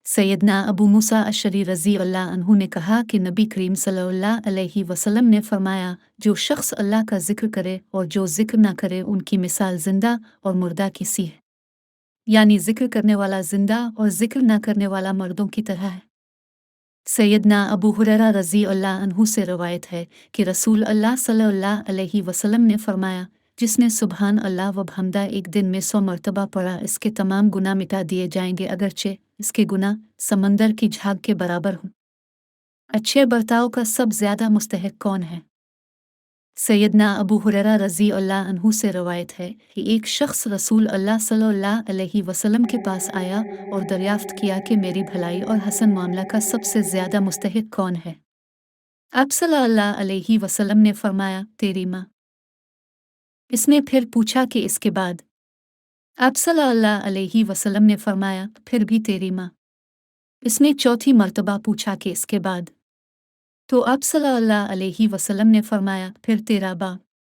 सैयदना अबू मूसा Ashari रज़ी अल्लाह अन्हु ने कहा कि नबी करीम सल्लल्लाहु अलैहि वसल्लम ने फरमाया, जो शख्स अल्लाह का जिक्र करे और जो जिक्र ना करे उनकी मिसाल जिंदा और मुर्दा की सी है। यानी जिक्र करने वाला जिंदा और जिक्र ना करने वाला मर्दों की तरह है। सैयदना अबू हुरैरा रज़ी अल्लाह अन्हु से रवायत है कि रसूल अल्लाह सल्लल्लाहु अलैहि वसल्लम ने फरमाया, जिसने सुबहान अल्लाह व हमदा एक दिन में 100 मरतबा पढ़ा, इसके तमाम गुनाह मिटा दिए जाएंगे, अगरचे इसके गुनाह समंदर की झाग के बराबर हों। अच्छे बर्ताव का सब ज्यादा मुस्तहिक कौन है? सैयदना अबू हुरैरा रज़ी अल्लाह अन्हु से रवायत है कि एक शख्स रसूल अल्लाह सल्लल्लाहु अलैहि वसल्लम के पास आया और दरियाफ्त किया कि मेरी भलाई और हसन मामला का सबसे ज्यादा मुस्तहिक कौन है? आप सल्लल्लाहु अलैहि वसल्लम ने फरमाया, तेरी माँ। इसने फिर पूछा कि इसके बाद? आप सल्लल्लाहु अलैहि वसल्लम ने फरमाया, फिर भी तेरी माँ। इसने चौथी मर्तबा पूछा कि इसके बाद? तो आप सल्लल्लाहु अलैहि वसल्लम ने फरमाया, फिर तेरा बाप।